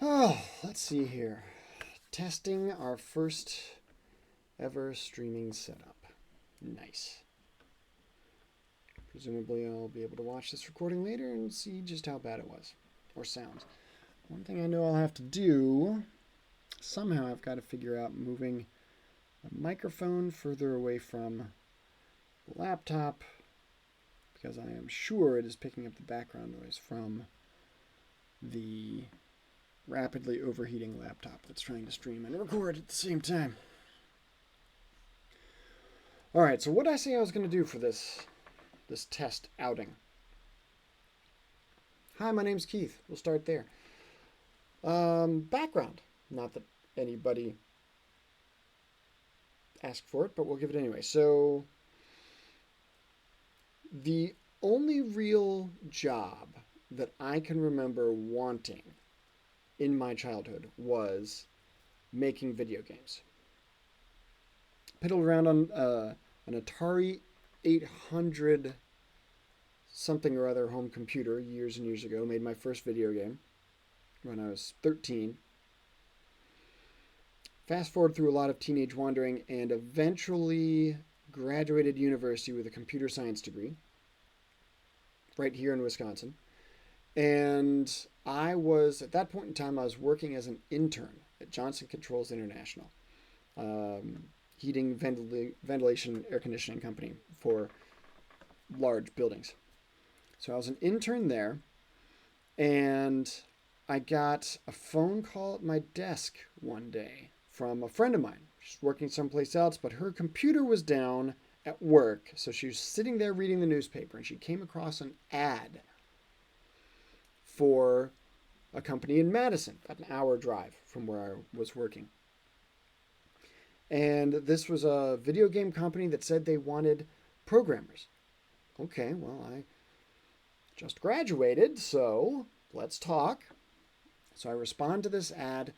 Oh, let's see here. Testing our first ever streaming setup. Nice. Presumably, I'll be able to watch this recording later and see just how bad it was. Or sounds. One thing I know I'll have to do, somehow I've got to figure out moving a microphone further away from the laptop because I am sure it is picking up the background noise from the rapidly overheating laptop that's trying to stream and record at the same time. All right, so what did I say I was going to do for this test outing? Hi, my name's Keith. We'll start there. Background. Not that anybody asked for it, but we'll give it anyway. So, the only real job that I can remember wanting in my childhood was making video games. Piddled around on an Atari 800 something or other home computer years and years ago. Made my first video game when I was 13. Fast forward through a lot of teenage wandering and eventually graduated university with a computer science degree right here in Wisconsin. And I was, at that point in time, I was working as an intern at Johnson Controls International, heating, ventilation, air conditioning company for large buildings. So I was an intern there, and I got a phone call at my desk one day from a friend of mine. She's working someplace else, but her computer was down at work, so she was sitting there reading the newspaper, and she came across an ad for a company in Madison, about an hour drive from where I was working. And this was a video game company that said they wanted programmers. Okay, well, I just graduated, so let's talk. So I respond to this ad,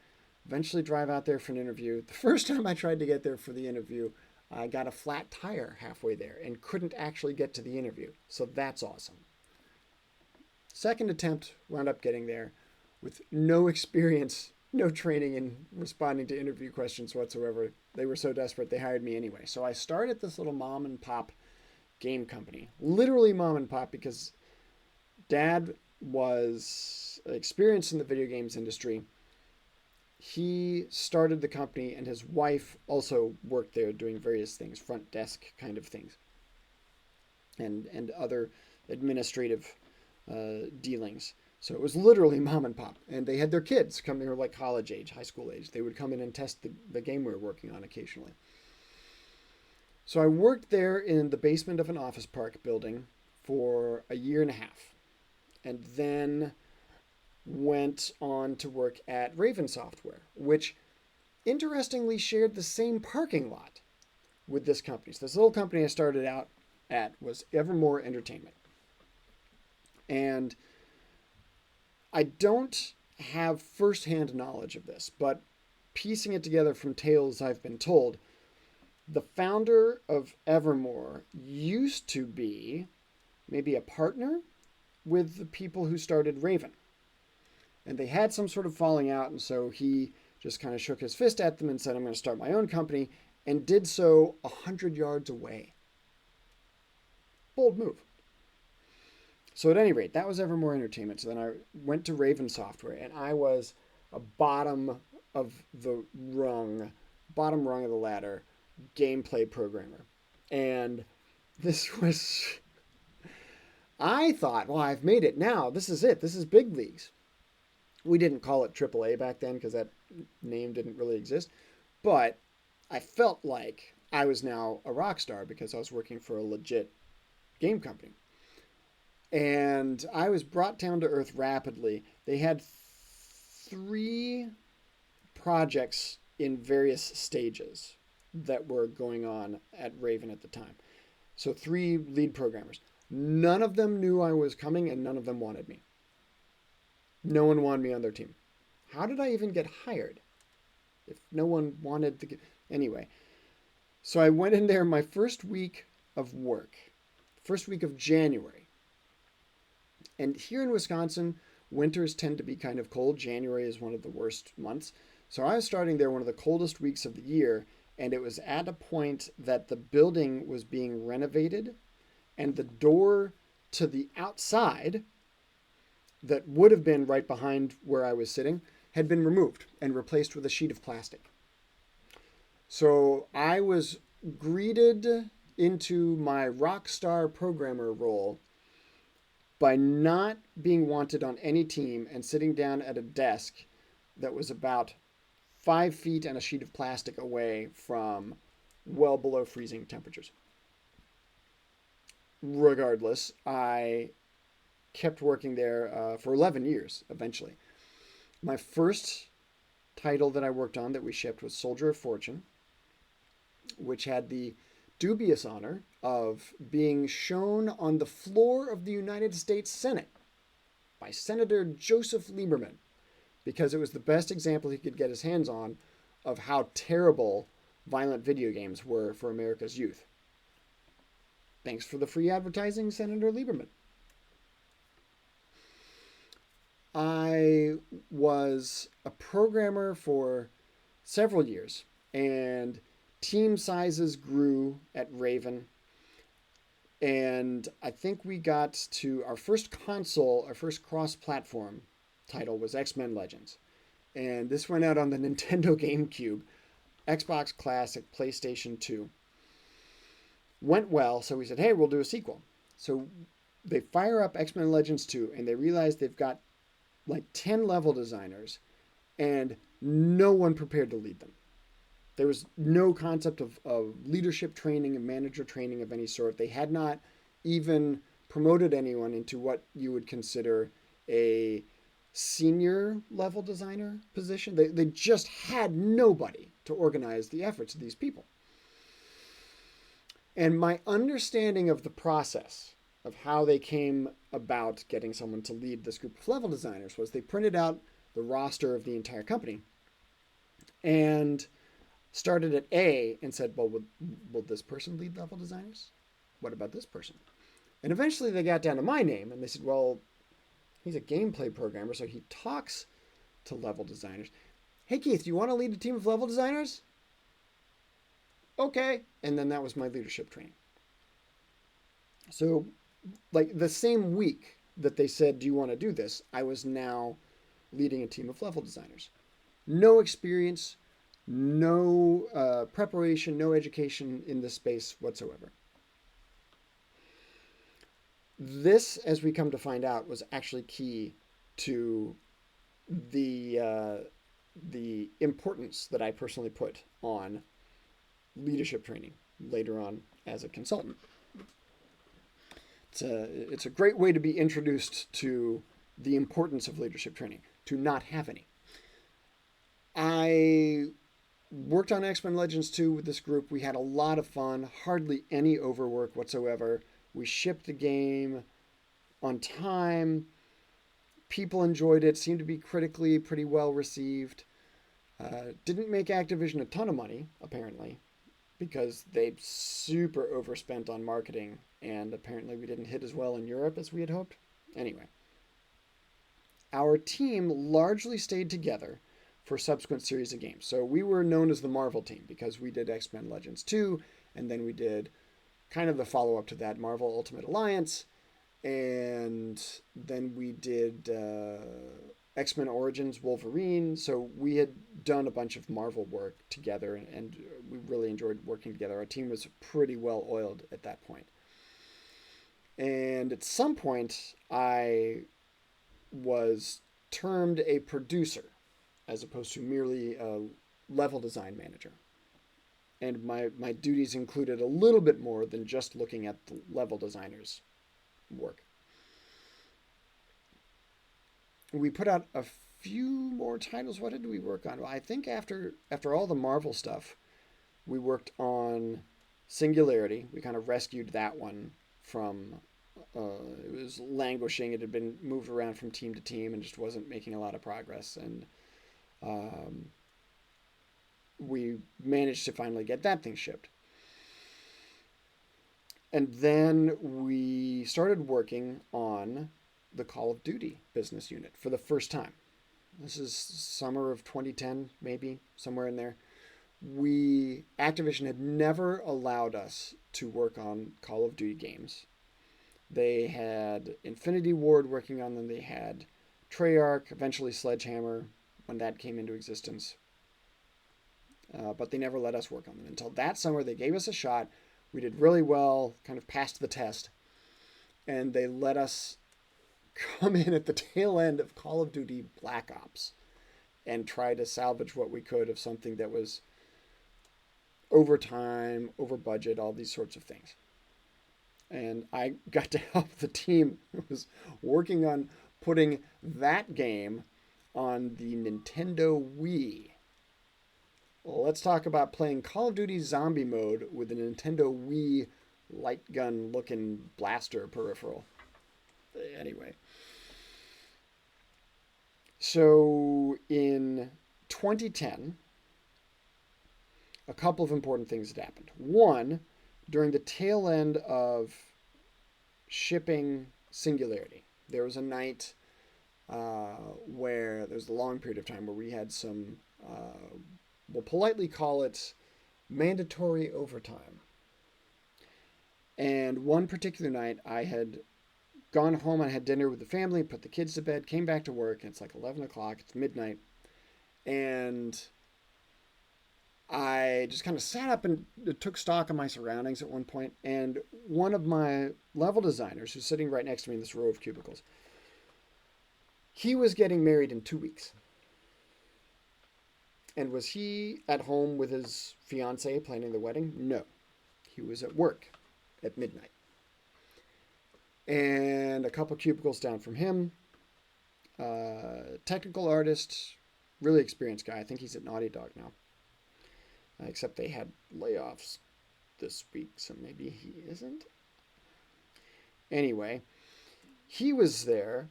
eventually drive out there for an interview. The first time I tried to get there for the interview, I got a flat tire halfway there and couldn't actually get to the interview. So that's awesome. Second attempt, wound up getting there with no experience, no training in responding to interview questions whatsoever. They were so desperate they hired me anyway. So I started this little mom and pop game company. Literally mom and pop because Dad was experienced in the video games industry. He started the company and his wife also worked there doing various things, front desk kind of things, and other administrative dealings. So it was literally mom and pop. And they had their kids come there like college age, high school age. They would come in and test the game we were working on occasionally. So I worked there in the basement of an office park building for a year and a half. And then went on to work at Raven Software, which interestingly shared the same parking lot with this company. So this little company I started out at was Evermore Entertainment. And I don't have firsthand knowledge of this, but piecing it together from tales I've been told, the founder of Evermore used to be maybe a partner with the people who started Raven. And they had some sort of falling out, and so he just kind of shook his fist at them and said, I'm going to start my own company, and did so 100 yards away. Bold move. So at any rate, that was Evermore Entertainment. So then I went to Raven Software, and I was a bottom rung of the ladder gameplay programmer. And this was, I thought, well, I've made it now. This is it. This is big leagues. We didn't call it AAA back then because that name didn't really exist. But I felt like I was now a rock star because I was working for a legit game company. And I was brought down to earth rapidly. They had 3 projects in various stages that were going on at Raven at the time. So 3 lead programmers. None of them knew I was coming and none of them wanted me. No one wanted me on their team. How did I even get hired? If no one wanted to Anyway, so I went in there my first week of work, first week of January. And here in Wisconsin, Winters tend to be kind of cold. January is one of the worst months. So I was starting there one of the coldest weeks of the year, and it was at a point that the building was being renovated, and the door to the outside that would have been right behind where I was sitting had been removed and replaced with a sheet of plastic. So I was greeted into my rock star programmer role by not being wanted on any team and sitting down at a desk that was about 5 feet and a sheet of plastic away from well below freezing temperatures. Regardless, I kept working there for 11 years eventually. My first title that I worked on that we shipped was Soldier of Fortune, which had the dubious honor of being shown on the floor of the United States Senate by Senator Joseph Lieberman, because it was the best example he could get his hands on of how terrible violent video games were for America's youth. Thanks for the free advertising, Senator Lieberman. I was a programmer for several years, and team sizes grew at Raven. And I think we got to our first console, our first cross-platform title was X-Men Legends. And this went out on the Nintendo GameCube, Xbox Classic, PlayStation 2. Went well, so we said, hey, we'll do a sequel. So they fire up X-Men Legends 2, and they realize they've got like 10 level designers, and no one prepared to lead them. There was no concept of leadership training and manager training of any sort. They had not even promoted anyone into what you would consider a senior level designer position. They just had nobody to organize the efforts of these people. And my understanding of the process of how they came about getting someone to lead this group of level designers was they printed out the roster of the entire company and started at A and said, well, will this person lead level designers? What about this person? And eventually they got down to my name and they said, well, he's a gameplay programmer, so he talks to level designers. Hey, Keith, do you want to lead a team of level designers? Okay. And then that was my leadership training. So like the same week that they said, do you want to do this? I was now leading a team of level designers. No experience, no preparation, no education in this space whatsoever. This, as we come to find out, was actually key to the importance that I personally put on leadership training later on as a consultant. It's a great way to be introduced to the importance of leadership training, to not have any. I worked on X-Men Legends 2 with this group. We had a lot of fun, hardly any overwork whatsoever. We shipped the game on time. People enjoyed it, seemed to be critically pretty well received. Didn't make Activision a ton of money, apparently, because they super overspent on marketing, and apparently we didn't hit as well in Europe as we had hoped. Anyway, our team largely stayed together for subsequent series of games. So we were known as the Marvel team because we did X-Men Legends 2, and then we did kind of the follow-up to that, Marvel Ultimate Alliance, and then we did X-Men Origins Wolverine. So we had done a bunch of Marvel work together, and we really enjoyed working together. Our team was pretty well oiled at that point. And at some point, I was termed a producer as opposed to merely a level design manager. And my duties included a little bit more than just looking at the level designers' work. We put out a few more titles. What did we work on? Well, I think after all the Marvel stuff, we worked on Singularity. We kind of rescued that one from, it was languishing. It had been moved around from team to team and just wasn't making a lot of progress. And we managed to finally get that thing shipped. And then we started working on the Call of Duty business unit for the first time. This is summer of 2010, maybe somewhere in there. Activision had never allowed us to work on Call of Duty games. They had Infinity Ward working on them. They had Treyarch, eventually Sledgehammer, when that came into existence. But they never let us work on them. Until that summer, they gave us a shot. We did really well, kind of passed the test. And they let us come in at the tail end of Call of Duty Black Ops and try to salvage what we could of something that was over time, over budget, all these sorts of things. And I got to help the team who was working on putting that game on the Nintendo Wii. Well, let's talk about playing Call of Duty Zombie Mode with a Nintendo Wii light gun looking blaster peripheral. Anyway. So in 2010, a couple of important things had happened. One, during the tail end of shipping Singularity, there was a night where there was a long period of time where we had some, we'll politely call it mandatory overtime. And one particular night, I had gone home, I had dinner with the family, put the kids to bed, came back to work, and it's like 11 o'clock, it's midnight, and I just kind of sat up and took stock of my surroundings at one point, and one of my level designers, who's sitting right next to me in this row of cubicles, he was getting married in 2 weeks. And was he at home with his fiancée planning the wedding? No. He was at work at midnight. And a couple cubicles down from him, technical artist, really experienced guy. I think he's at Naughty Dog now. Except they had layoffs this week, so maybe he isn't. Anyway, he was there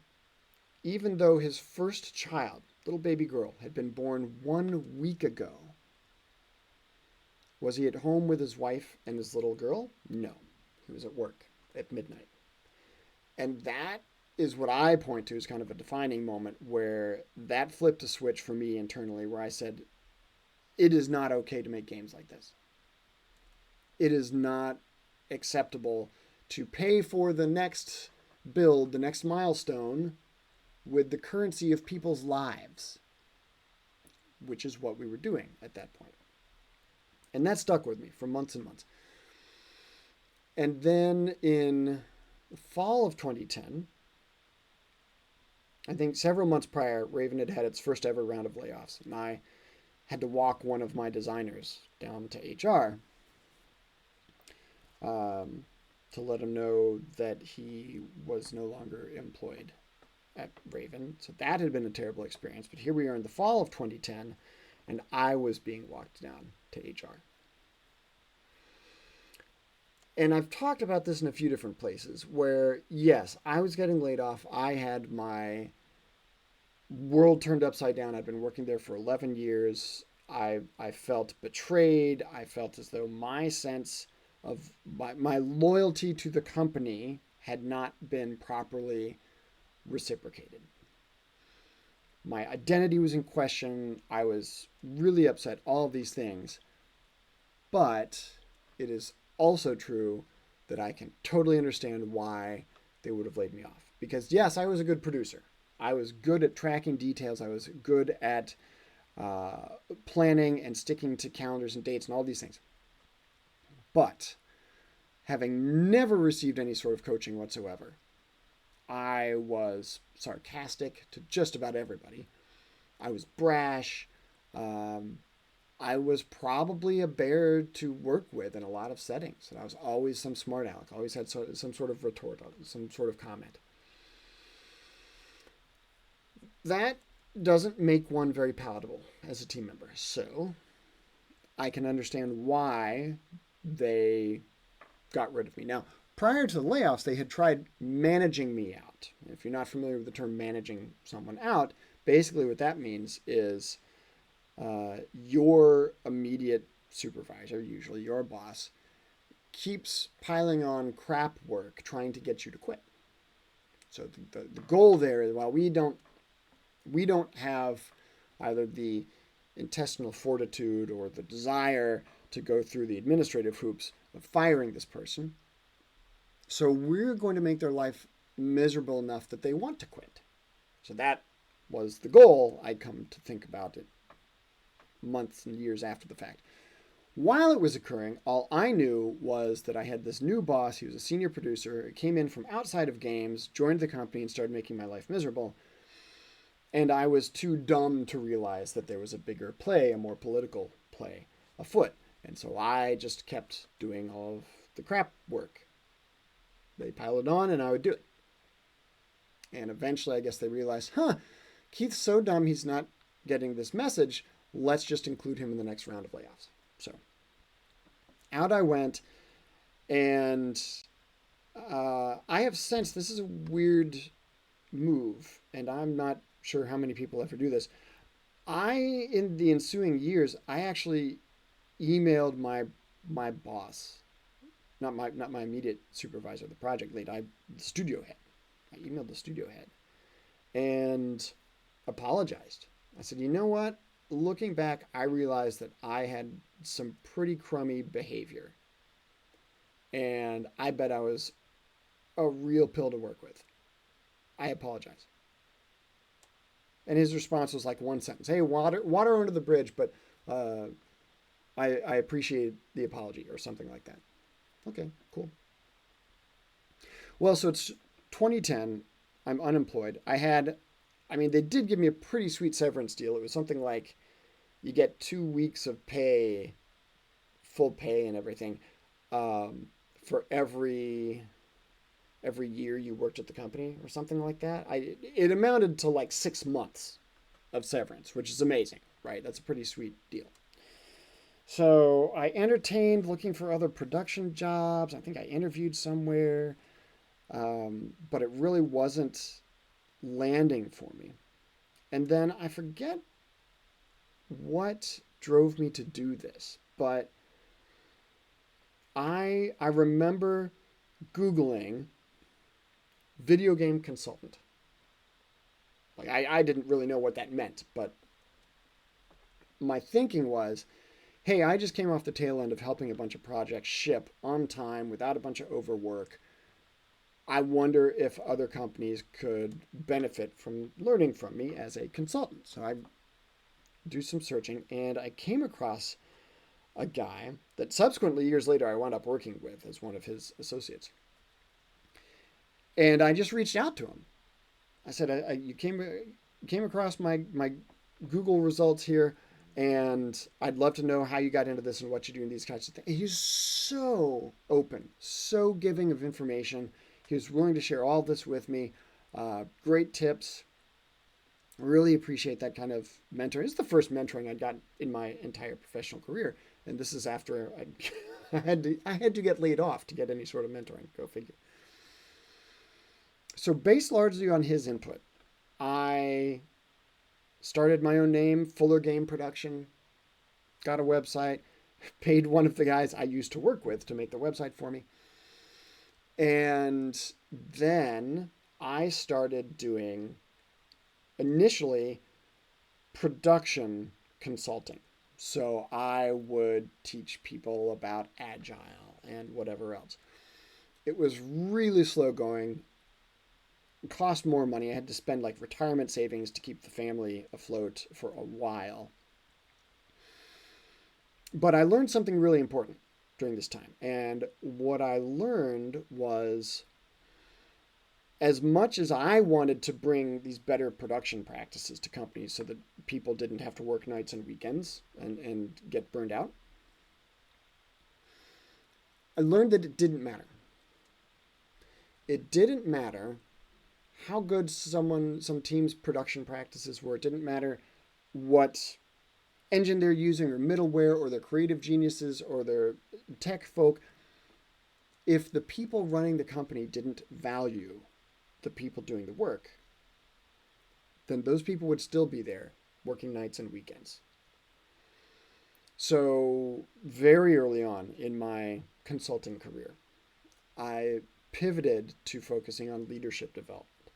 even though his first child, little baby girl, had been born 1 week ago. Was he at home with his wife and his little girl? No. He was at work at midnight. And that is what I point to as kind of a defining moment where that flipped a switch for me internally where I said, it is not okay to make games like this. It is not acceptable to pay for the next build, the next milestone, with the currency of people's lives, which is what we were doing at that point. And that stuck with me for months and months. And then in the fall of 2010, I think several months prior, Raven had its first ever round of layoffs. And I had to walk one of my designers down to HR to let him know that he was no longer employed at Raven. So that had been a terrible experience. But here we are in the fall of 2010, and I was being walked down to HR. And I've talked about this in a few different places where, yes, I was getting laid off. I had my world turned upside down. I'd been working there for 11 years. I felt betrayed. I felt as though my sense of my loyalty to the company had not been properly reciprocated. My identity was in question. I was really upset, all of these things. But it is also true that I can totally understand why they would have laid me off. Because yes, I was a good producer. I was good at tracking details. I was good at planning and sticking to calendars and dates and all these things. But having never received any sort of coaching whatsoever, I was sarcastic to just about everybody. I was brash. I was probably a bear to work with in a lot of settings. And I was always some smart aleck, always had some sort of retort, some sort of comment. That doesn't make one very palatable as a team member. So I can understand why they got rid of me. Now, prior to the layoffs, they had tried managing me out. If you're not familiar with the term managing someone out, basically what that means is your immediate supervisor, usually your boss, keeps piling on crap work trying to get you to quit. So the goal there is, while we don't have either the intestinal fortitude or the desire to go through the administrative hoops of firing this person, so we're going to make their life miserable enough that they want to quit. So that was the goal. I come to think about it months and years after the fact. While it was occurring, all I knew was that I had this new boss. He was a senior producer. He came in from outside of games, joined the company, and started making my life miserable. And I was too dumb to realize that there was a bigger play, a more political play afoot. And so I just kept doing all of the crap work. They piled on and I would do it. And eventually, I guess they realized, Keith's so dumb he's not getting this message. Let's just include him in the next round of layoffs. So out I went, and I have sensed this is a weird move, and I'm not sure how many people ever do this. In the ensuing years, I actually emailed my boss, not my immediate supervisor, the project lead, the studio head. I emailed the studio head and apologized. I said, you know what? Looking back, I realized that I had some pretty crummy behavior. And I bet I was a real pill to work with. I apologize. And his response was like one sentence. Hey, water under the bridge, but I appreciate the apology, or something like that. Okay, cool. Well, so it's 2010. I'm unemployed. They did give me a pretty sweet severance deal. It was something like you get 2 weeks of pay, full pay and everything, for every year you worked at the company, or something like that. It amounted to like 6 months of severance, which is amazing, right? That's a pretty sweet deal. So I entertained looking for other production jobs. I think I interviewed somewhere, but it really wasn't landing for me. And then I forget what drove me to do this, but I remember Googling video game consultant. Like I didn't really know what that meant, but my thinking was, hey, I just came off the tail end of helping a bunch of projects ship on time without a bunch of overwork. I wonder if other companies could benefit from learning from me as a consultant. So I do some searching, and I came across a guy that subsequently, years later, I wound up working with as one of his associates. And I just reached out to him. I said, you came across my Google results here, and I'd love to know how you got into this and what you do in these kinds of things. He's so open, so giving of information. He was willing to share all this with me. Great tips. Really appreciate that kind of mentoring. It's the first mentoring I'd gotten in my entire professional career, and this is after I had to get laid off to get any sort of mentoring. Go figure. So based largely on his input, I started my own name, Fuller Game Production, got a website, paid one of the guys I used to work with to make the website for me. And then I started doing initially production consulting. So I would teach people about Agile and whatever else. It was really slow going. It cost more money. I had to spend like retirement savings to keep the family afloat for a while. But I learned something really important during this time. And what I learned was, as much as I wanted to bring these better production practices to companies so that people didn't have to work nights and weekends and get burned out, I learned that it didn't matter. It didn't matter how good some team's production practices were. It didn't matter what engine they're using, or middleware, or their creative geniuses, or their tech folk. If the people running the company didn't value the people doing the work, then those people would still be there working nights and weekends. So very early on in my consulting career, I pivoted to focusing on leadership development.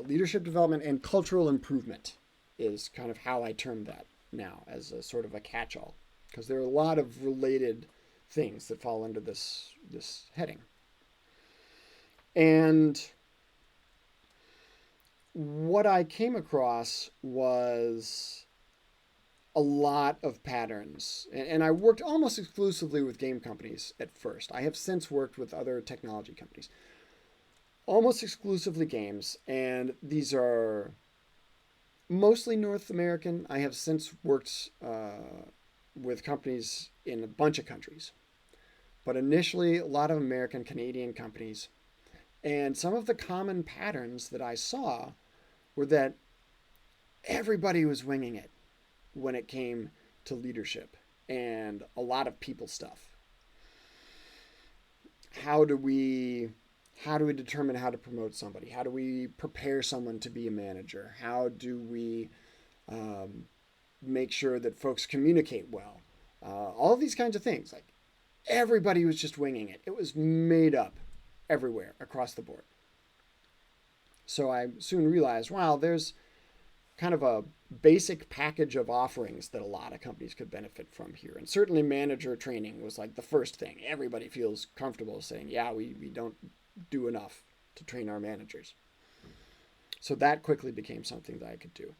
Leadership development and cultural improvement is kind of how I term that now as a sort of a catch-all, because there are a lot of related things that fall under this heading. And what I came across was a lot of patterns. And I worked almost exclusively with game companies at first. I have since worked with other technology companies, almost exclusively games. And these are mostly North American. I have since worked with companies in a bunch of countries, but initially a lot of American, Canadian companies. And some of the common patterns that I saw were that everybody was winging it when it came to leadership and a lot of people stuff. How do we determine how to promote somebody? How do we prepare someone to be a manager? How do we make sure that folks communicate well? All of these kinds of things. Like everybody was just winging it. It was made up everywhere across the board. So I soon realized, wow, there's kind of a basic package of offerings that a lot of companies could benefit from here. And certainly manager training was like the first thing. Everybody feels comfortable saying, yeah, we don't do enough to train our managers. So that quickly became something that I could do.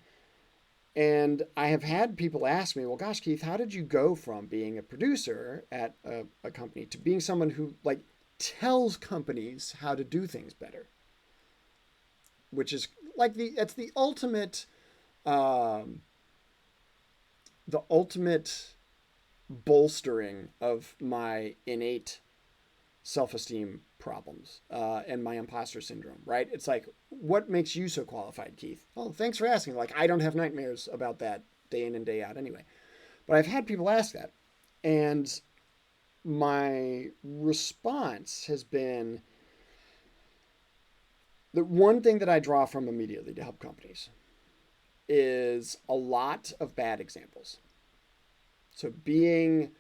And I have had people ask me, well, gosh, Keith, how did you go from being a producer at a company to being someone who like tells companies how to do things better? Which is like that's the ultimate bolstering of my innate self-esteem problems and my imposter syndrome, right? It's like, what makes you so qualified, Keith? Oh, thanks for asking. Like, I don't have nightmares about that day in and day out anyway. But I've had people ask that. And my response has been the one thing that I draw from immediately to help companies is a lot of bad examples. So being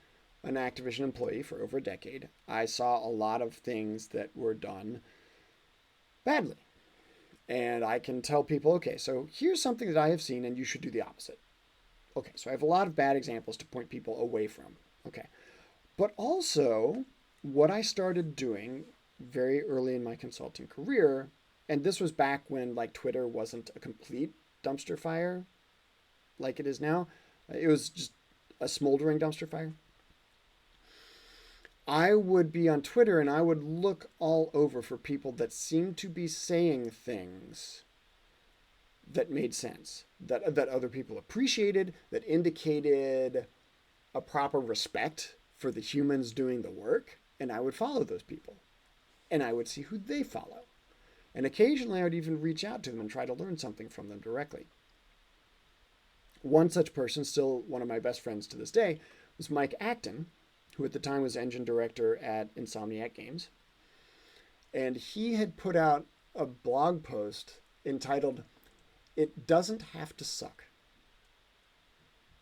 an Activision employee for over a decade, I saw a lot of things that were done badly. And I can tell people, okay, so here's something that I have seen and you should do the opposite. Okay, so I have a lot of bad examples to point people away from. Okay. But also, what I started doing very early in my consulting career, and this was back when like Twitter wasn't a complete dumpster fire like it is now. It was just a smoldering dumpster fire. I would be on Twitter and I would look all over for people that seemed to be saying things that made sense, that other people appreciated, that indicated a proper respect for the humans doing the work, and I would follow those people. And I would see who they follow. And occasionally I would even reach out to them and try to learn something from them directly. One such person, still one of my best friends to this day, was Mike Acton, who at the time was engine director at Insomniac Games. And he had put out a blog post entitled, "It Doesn't Have to Suck."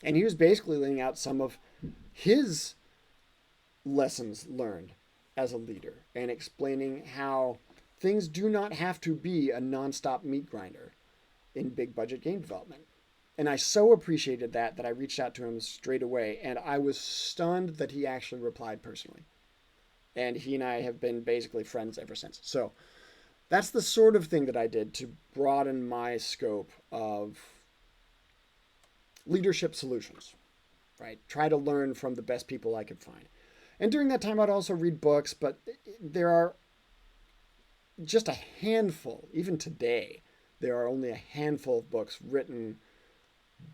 And he was basically laying out some of his lessons learned as a leader and explaining how things do not have to be a nonstop meat grinder in big budget game development. And I so appreciated that I reached out to him straight away, and I was stunned that he actually replied personally. And he and I have been basically friends ever since. So that's the sort of thing that I did to broaden my scope of leadership solutions, right? Try to learn from the best people I could find. And during that time, I'd also read books, but there are just a handful, even today, there are only a handful of books written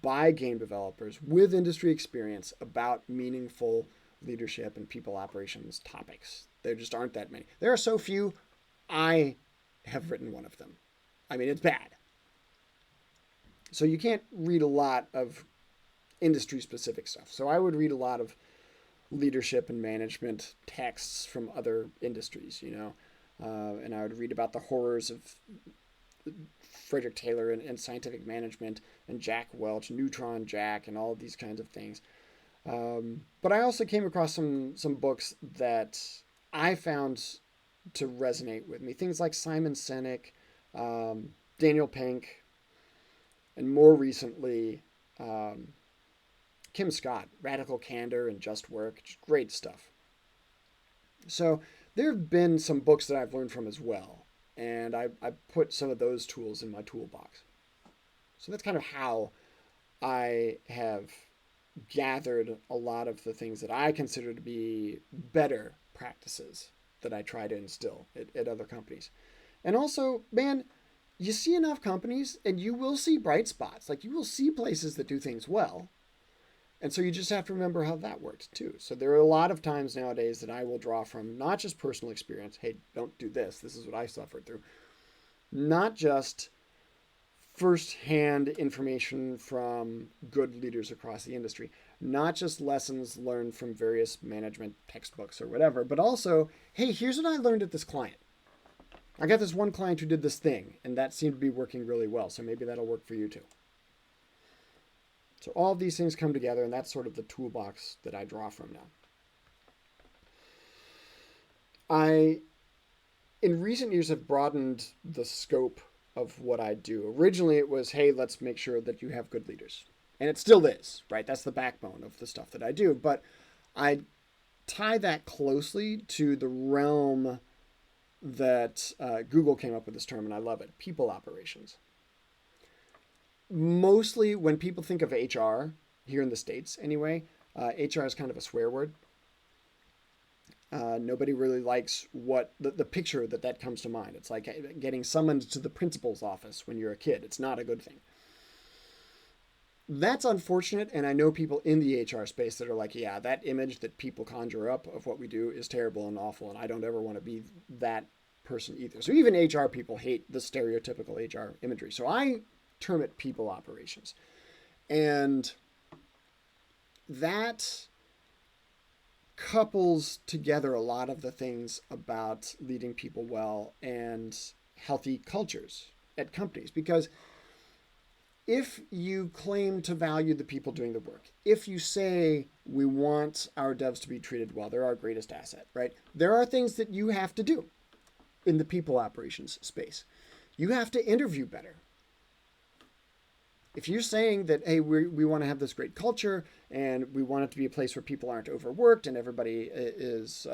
by game developers with industry experience about meaningful leadership and people operations topics. There just aren't that many. There are so few. I have written one of them. I mean, it's bad. So you can't read a lot of industry specific stuff. So I would read a lot of leadership and management texts from other industries, and I would read about the horrors of Frederick Taylor and scientific management and Jack Welch, Neutron Jack, and all of these kinds of things. But I also came across some books that I found to resonate with me. Things like Simon Sinek, Daniel Pink, and more recently, um, Kim Scott, Radical Candor and Just Work. Just great stuff. So there have been some books that I've learned from as well. And I put some of those tools in my toolbox. So that's kind of how I have gathered a lot of the things that I consider to be better practices that I try to instill at other companies. And also, man, you see enough companies and you will see bright spots. Like you will see places that do things well. And so you just have to remember how that works too. So there are a lot of times nowadays that I will draw from not just personal experience. Hey, don't do this. This is what I suffered through. Not just firsthand information from good leaders across the industry, not just lessons learned from various management textbooks or whatever, but also, hey, here's what I learned at this client. I got this one client who did this thing, and that seemed to be working really well. So maybe that'll work for you too. So all of these things come together, and that's sort of the toolbox that I draw from now. I, in recent years, have broadened the scope of what I do. Originally, it was, hey, let's make sure that you have good leaders. And it still is, right? That's the backbone of the stuff that I do. But I tie that closely to the realm that Google came up with this term, and I love it, people operations. Mostly when people think of HR, here in the States anyway, HR is kind of a swear word. Nobody really likes what the picture that comes to mind. It's like getting summoned to the principal's office when you're a kid. It's not a good thing. That's unfortunate, and I know people in the HR space that are like, yeah, that image that people conjure up of what we do is terrible and awful, and I don't ever want to be that person either. So even HR people hate the stereotypical HR imagery. So I term it people operations. And that couples together a lot of the things about leading people well and healthy cultures at companies. Because if you claim to value the people doing the work, if you say we want our devs to be treated well, they're our greatest asset, right? There are things that you have to do in the people operations space. You have to interview better. If you're saying that, hey, we want to have this great culture and we want it to be a place where people aren't overworked and everybody is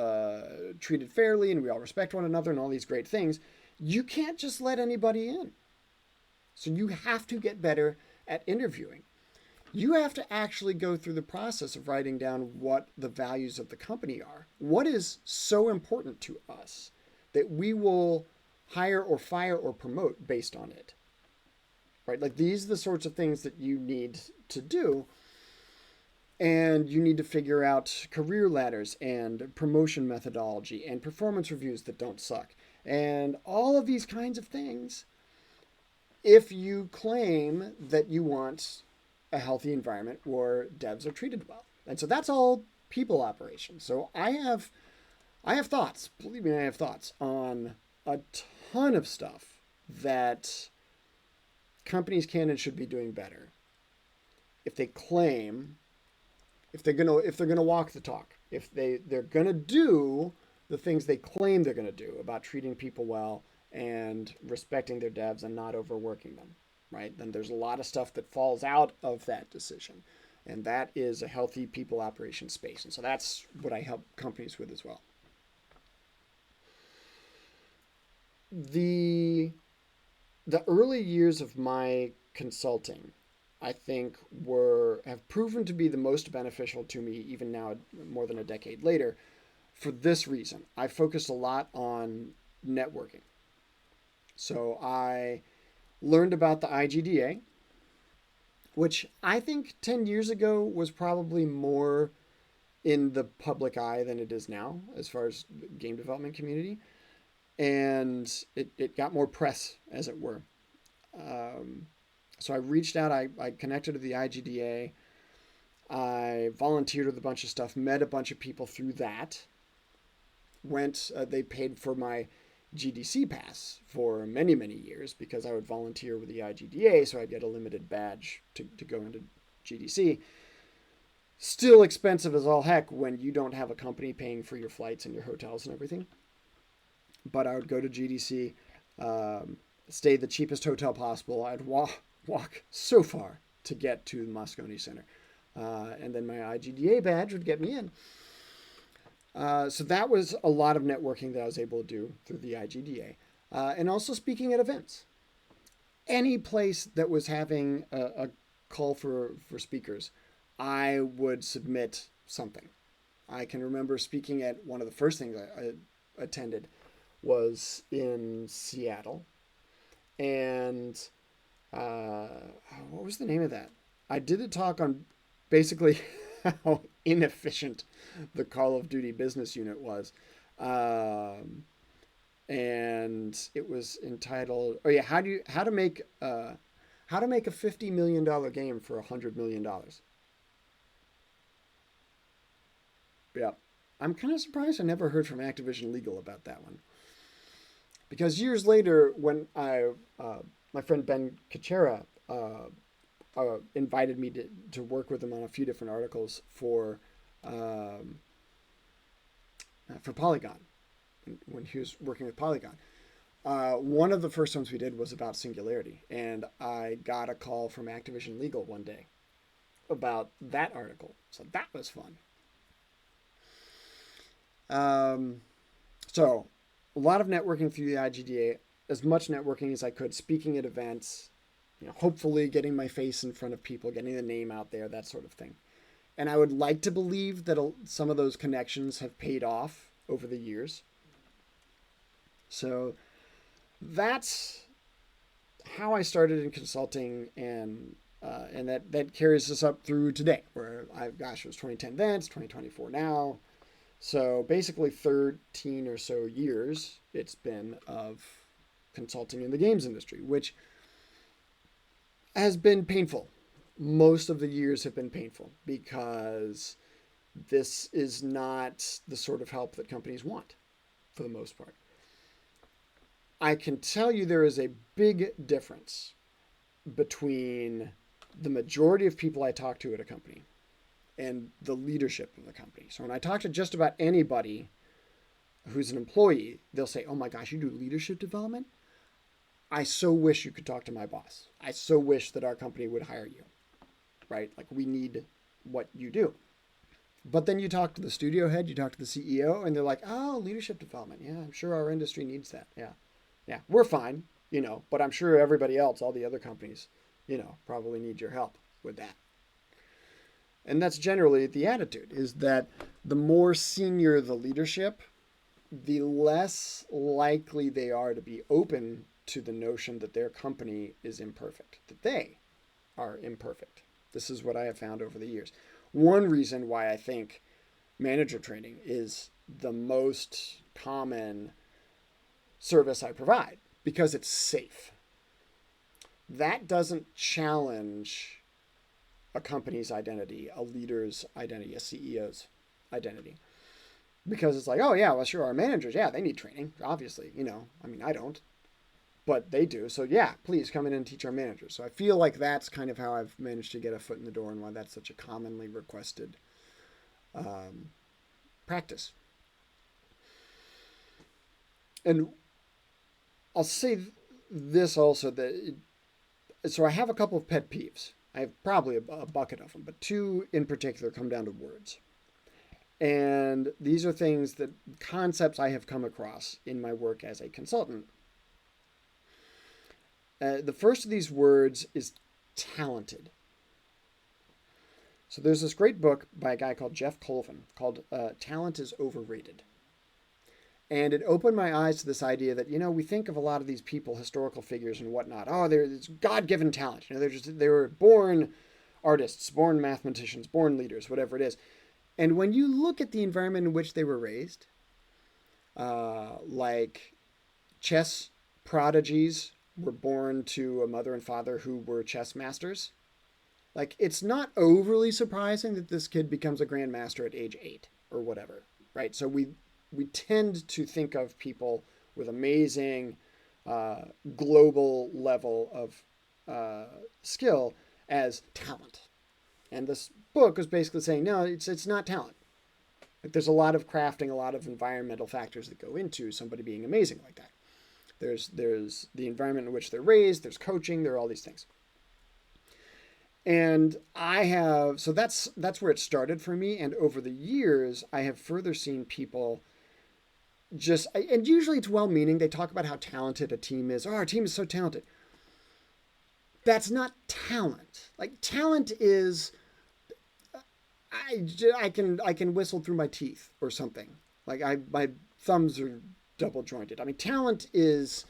treated fairly and we all respect one another and all these great things, you can't just let anybody in. So you have to get better at interviewing. You have to actually go through the process of writing down what the values of the company are. What is so important to us that we will hire or fire or promote based on it? Right? Like these are the sorts of things that you need to do. And you need to figure out career ladders and promotion methodology and performance reviews that don't suck. And all of these kinds of things if you claim that you want a healthy environment where devs are treated well. And so that's all people operations. So I have thoughts, believe me, I have thoughts on a ton of stuff that companies can and should be doing better. If they claim, if they're gonna walk the talk, if they're gonna do the things they claim they're gonna do about treating people well and respecting their devs and not overworking them, right? Then there's a lot of stuff that falls out of that decision. And that is a healthy people operation space. And so that's what I help companies with as well. The early years of my consulting, I think, have proven to be the most beneficial to me even now, more than a decade later, for this reason. I focused a lot on networking. So I learned about the IGDA, which I think 10 years ago was probably more in the public eye than it is now as far as the game development community. And it got more press, as it were. So I reached out, I connected to the IGDA, I volunteered with a bunch of stuff, met a bunch of people through that, they paid for my GDC pass for many, many years because I would volunteer with the IGDA, so I'd get a limited badge to go into GDC. Still expensive as all heck when you don't have a company paying for your flights and your hotels and everything. But I would go to GDC, stay the cheapest hotel possible. I'd walk so far to get to the Moscone Center. And then my IGDA badge would get me in. So that was a lot of networking that I was able to do through the IGDA. And also speaking at events. Any place that was having a call for speakers, I would submit something. I can remember speaking at one of the first things I attended was in Seattle. And what was the name of that? I did a talk on basically how inefficient the Call of Duty business unit was. And it was entitled, oh yeah, how to make a $50 million game for $100 million. Yeah. I'm kind of surprised I never heard from Activision Legal about that one. Because years later, when my friend Ben Kuchera invited me to work with him on a few different articles for Polygon, when he was working with Polygon. One of the first ones we did was about Singularity, and I got a call from Activision Legal one day about that article. So that was fun. So a lot of networking through the IGDA, as much networking as I could, speaking at events, hopefully getting my face in front of people, getting the name out there, that sort of thing. And I would like to believe that some of those connections have paid off over the years. So that's how I started in consulting, and that carries us up through today, where it was 2010 then, it's 2024 now. So basically 13 or so years it's been of consulting in the games industry, which has been painful. Most of the years have been painful because this is not the sort of help that companies want for the most part. I can tell you there is a big difference between the majority of people I talk to at a company and the leadership of the company. So when I talk to just about anybody who's an employee, they'll say, oh my gosh, you do leadership development? I so wish you could talk to my boss. I so wish that our company would hire you, right? Like, we need what you do. But then you talk to the studio head, you talk to the CEO, and they're like, oh, leadership development. Yeah, I'm sure our industry needs that. Yeah, we're fine, but I'm sure everybody else, all the other companies, probably need your help with that. And that's generally the attitude, is that the more senior the leadership, the less likely they are to be open to the notion that their company is imperfect, that they are imperfect. This is what I have found over the years. One reason why I think manager training is the most common service I provide, because it's safe. That doesn't challenge a company's identity, a leader's identity, a CEO's identity. Because it's like, oh yeah, well sure, our managers, yeah, they need training, obviously, I don't, but they do. So yeah, please come in and teach our managers. So I feel like that's kind of how I've managed to get a foot in the door, and why that's such a commonly requested practice. And I'll say this also, so I have a couple of pet peeves. I have probably a bucket of them, but two in particular come down to words. And these are concepts I have come across in my work as a consultant. The first of these words is talented. So there's this great book by a guy called Jeff Colvin called Talent is Overrated. And it opened my eyes to this idea that, we think of a lot of these people, historical figures and whatnot. Oh, it's God-given talent. They were born artists, born mathematicians, born leaders, whatever it is. And when you look at the environment in which they were raised, like chess prodigies were born to a mother and father who were chess masters. Like, it's not overly surprising that this kid becomes a grandmaster at age 8 or whatever, right? So we tend to think of people with amazing global level of skill as talent. And this book is basically saying, no, it's not talent. Like, there's a lot of crafting, a lot of environmental factors that go into somebody being amazing like that. There's the environment in which they're raised. There's coaching. There are all these things. And so that's where it started for me. And over the years, I have further seen people and usually it's well-meaning. They talk about how talented a team is. Oh, our team is so talented. That's not talent. Like, talent is, I can whistle through my teeth or something. Like, my thumbs are double jointed. I mean, talent is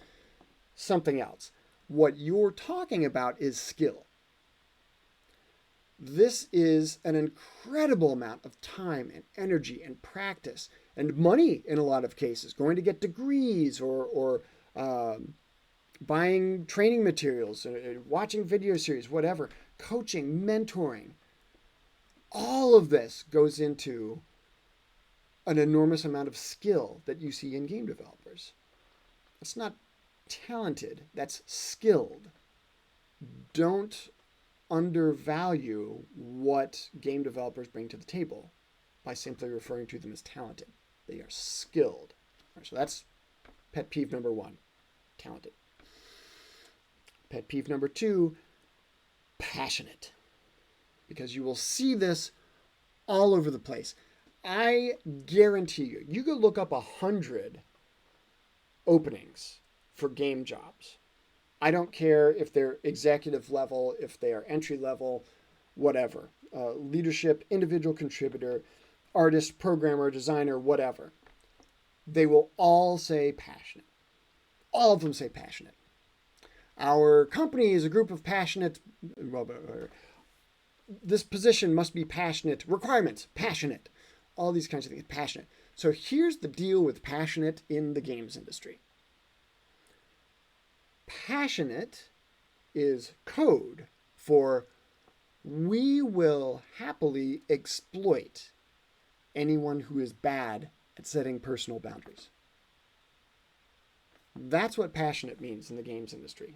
something else. What you're talking about is skill. This is an incredible amount of time and energy and practice and money in a lot of cases, going to get degrees or buying training materials, watching video series, whatever, coaching, mentoring. All of this goes into an enormous amount of skill that you see in game developers. It's not talented, that's skilled. Don't undervalue what game developers bring to the table by simply referring to them as talented. They are skilled. Right, so that's pet peeve number 1, talented. Pet peeve number 2, passionate. Because you will see this all over the place. I guarantee you, you could look up 100 openings for game jobs. I don't care if they're executive level, if they are entry level, whatever. Leadership, individual contributor, artist, programmer, designer, whatever. They will all say passionate. All of them say passionate. Our company is a group of passionate, this position must be passionate, requirements, passionate, all these kinds of things, passionate. So here's the deal with passionate in the games industry. Passionate is code for we will happily exploit anyone who is bad at setting personal boundaries. That's what passionate means in the games industry.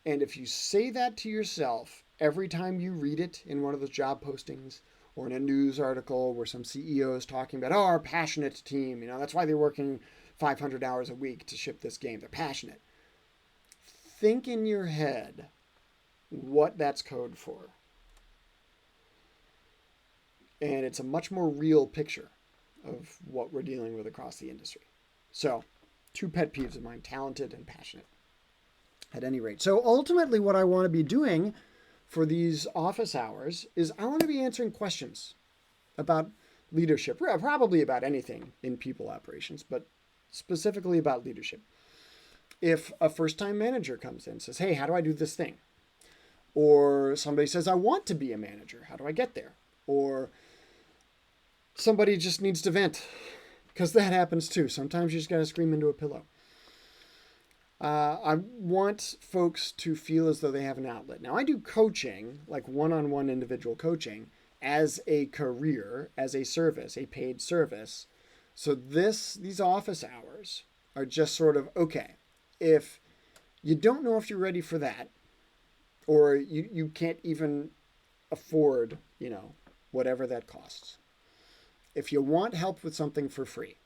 And if you say that to yourself every time you read it in one of those job postings or in a news article where some CEO is talking about, our passionate team, that's why they're working 500 hours a week to ship this game. They're passionate. Think in your head what that's code for. And it's a much more real picture of what we're dealing with across the industry. So, 2 pet peeves of mine, talented and passionate. At any rate. So ultimately what I want to be doing for these office hours is I want to be answering questions about leadership, probably about anything in people operations, but specifically about leadership. If a first-time manager comes in and says, hey, how do I do this thing? Or somebody says, I want to be a manager. How do I get there? Or somebody just needs to vent, because that happens too. Sometimes you just got to scream into a pillow. I want folks to feel as though they have an outlet. Now, I do coaching, like one-on-one individual coaching, as a career, as a service, a paid service. So these office hours are just sort of, okay, if you don't know if you're ready for that, or you can't even afford, whatever that costs. If you want help with something for free,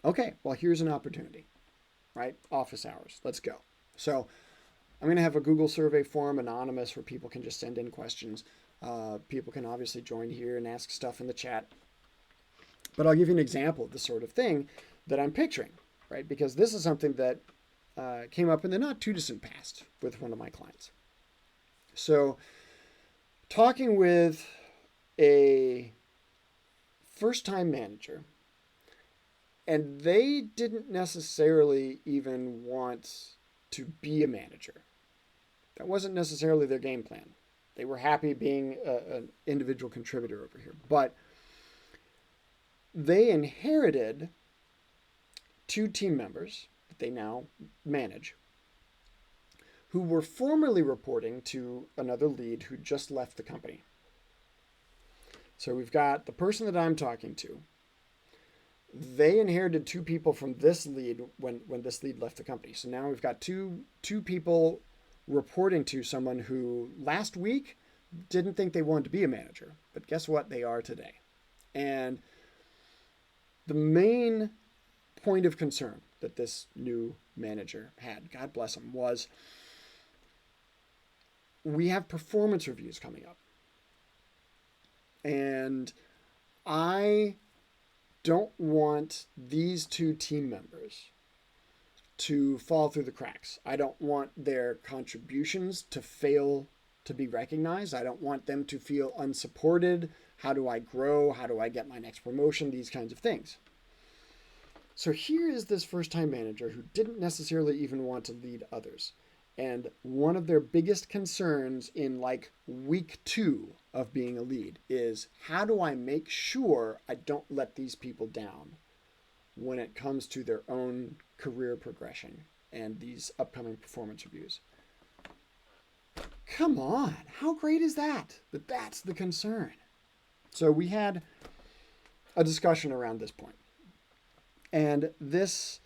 okay, well, here's an opportunity. Right? Office hours. Let's go. So I'm going to have a Google survey form, anonymous, where people can just send in questions. People can obviously join here and ask stuff in the chat. But I'll give you an example of the sort of thing that I'm picturing, right? Because this is something that came up in the not too distant past with one of my clients. So talking with a first-time manager, and they didn't necessarily even want to be a manager. That wasn't necessarily their game plan. They were happy being an individual contributor over here. But they inherited 2 team members that they now manage, who were formerly reporting to another lead who just left the company. So we've got the person that I'm talking to. They inherited 2 people from this lead when this lead left the company. So now we've got two people reporting to someone who last week didn't think they wanted to be a manager. But guess what? They are today. And the main point of concern that this new manager had, God bless him, was we have performance reviews coming up. And I don't want these two team members to fall through the cracks. I don't want their contributions to fail to be recognized. I don't want them to feel unsupported. How do I grow? How do I get my next promotion? These kinds of things. So here is this first-time manager who didn't necessarily even want to lead others. And one of their biggest concerns in like week 2 of being a lead is, how do I make sure I don't let these people down when it comes to their own career progression and these upcoming performance reviews? Come on, how great is that? That that's the concern. So we had a discussion around this point. And this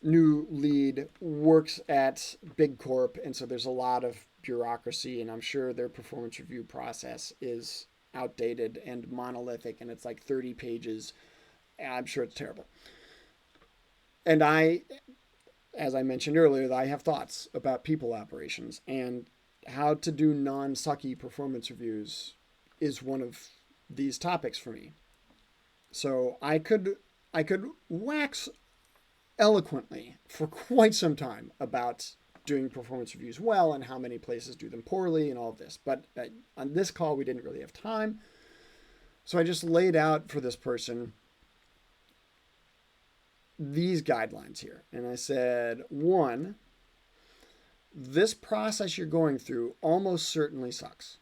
new lead works at Big Corp, and so there's a lot of bureaucracy, and I'm sure their performance review process is outdated and monolithic, and it's like 30 pages. I'm sure it's terrible. And I, as I mentioned earlier, I have thoughts about people operations, and how to do non-sucky performance reviews is one of these topics for me. So I could wax eloquently for quite some time about doing performance reviews well and how many places do them poorly and all of this. But on this call, we didn't really have time. So I just laid out for this person these guidelines here. And I said, 1, this process you're going through almost certainly sucks.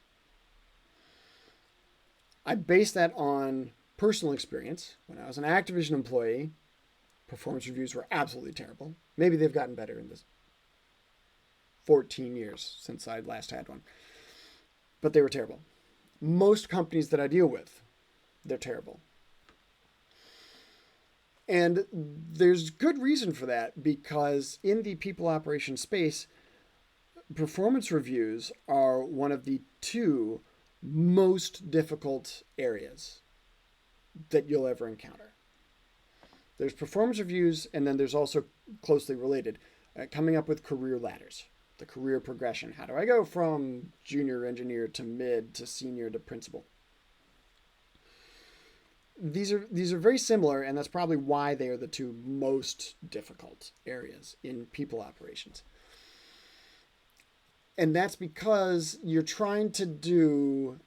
I base that on personal experience. When I was an Activision employee, performance reviews were absolutely terrible. Maybe they've gotten better in this 14 years since I last had one. But they were terrible. Most companies that I deal with, they're terrible. And there's good reason for that, because in the people operations space, performance reviews are one of the 2 most difficult areas that you'll ever encounter. There's performance reviews, and then there's also closely related, coming up with career ladders, the career progression. How do I go from junior engineer to mid to senior to principal? These are very similar, and that's probably why they are the 2 most difficult areas in people operations. And that's because you're trying to do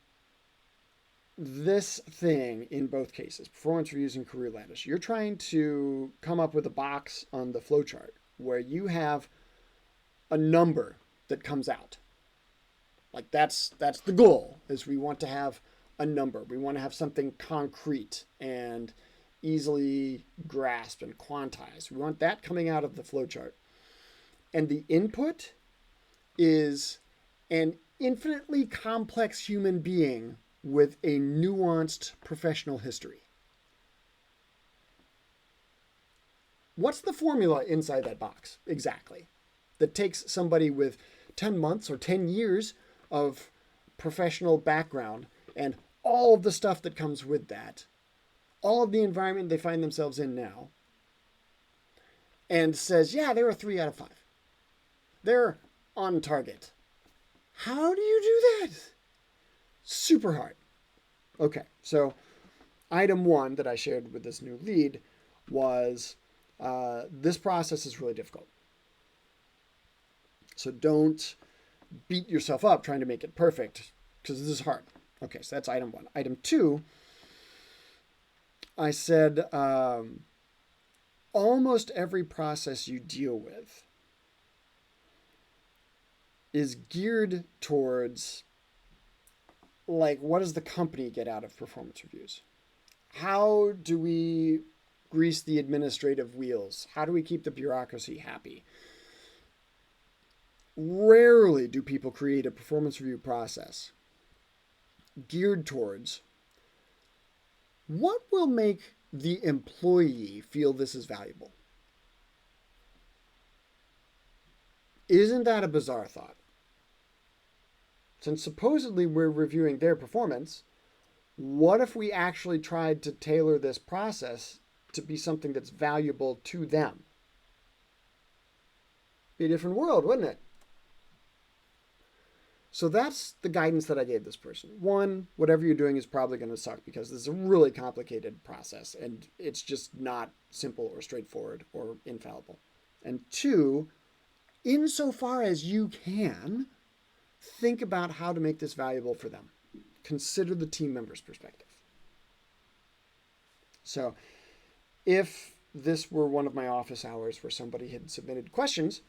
this thing in both cases, performance reviews and career ladders. You're trying to come up with a box on the flowchart where you have a number that comes out. Like that's the goal, is we want to have a number. We want to have something concrete and easily grasped and quantized. We want that coming out of the flowchart. And the input is an infinitely complex human being with a nuanced professional history. What's the formula inside that box exactly that takes somebody with 10 months or 10 years of professional background and all of the stuff that comes with that, all of the environment they find themselves in now, and says, yeah, they're a 3 out of 5. They're on target. How do you do that? Super hard. Okay, so item 1 that I shared with this new lead was this process is really difficult. So don't beat yourself up trying to make it perfect, because this is hard. Okay, so that's item 1. Item 2, I said almost every process you deal with is geared towards, like, what does the company get out of performance reviews? How do we grease the administrative wheels? How do we keep the bureaucracy happy? Rarely do people create a performance review process geared towards what will make the employee feel this is valuable. Isn't that a bizarre thought? Since supposedly we're reviewing their performance, what if we actually tried to tailor this process to be something that's valuable to them? Be a different world, wouldn't it? So that's the guidance that I gave this person. One, whatever you're doing is probably going to suck because this is a really complicated process and it's just not simple or straightforward or infallible. And two, insofar as you can, think about how to make this valuable for them. Consider the team member's perspective. So if this were one of my office hours where somebody had submitted questions,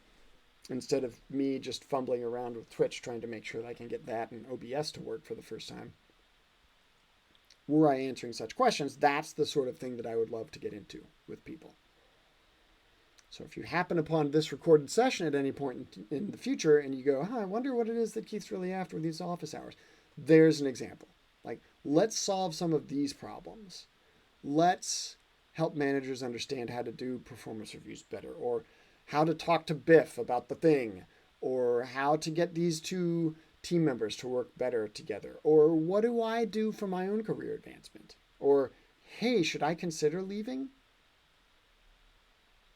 instead of me just fumbling around with Twitch trying to make sure that I can get that and OBS to work for the first time, were I answering such questions, that's the sort of thing that I would love to get into with people. So if you happen upon this recorded session at any point in the future and you go, I wonder what it is that Keith's really after with these office hours, there's an example. Like, let's solve some of these problems. Let's help managers understand how to do performance reviews better, or how to talk to Biff about the thing, or how to get these two team members to work better together, or what do I do for my own career advancement, or hey, should I consider leaving?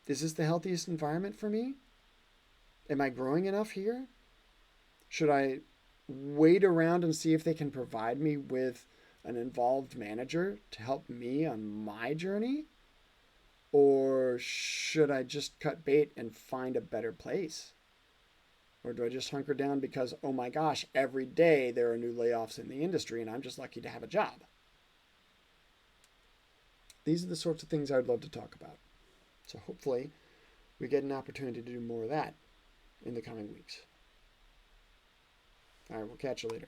Is this the healthiest environment for me? Am I growing enough here? Should I wait around and see if they can provide me with an involved manager to help me on my journey? Or should I just cut bait and find a better place? Or do I just hunker down because, oh my gosh, every day there are new layoffs in the industry and I'm just lucky to have a job? These are the sorts of things I'd love to talk about. So hopefully we get an opportunity to do more of that in the coming weeks. All right, we'll catch you later.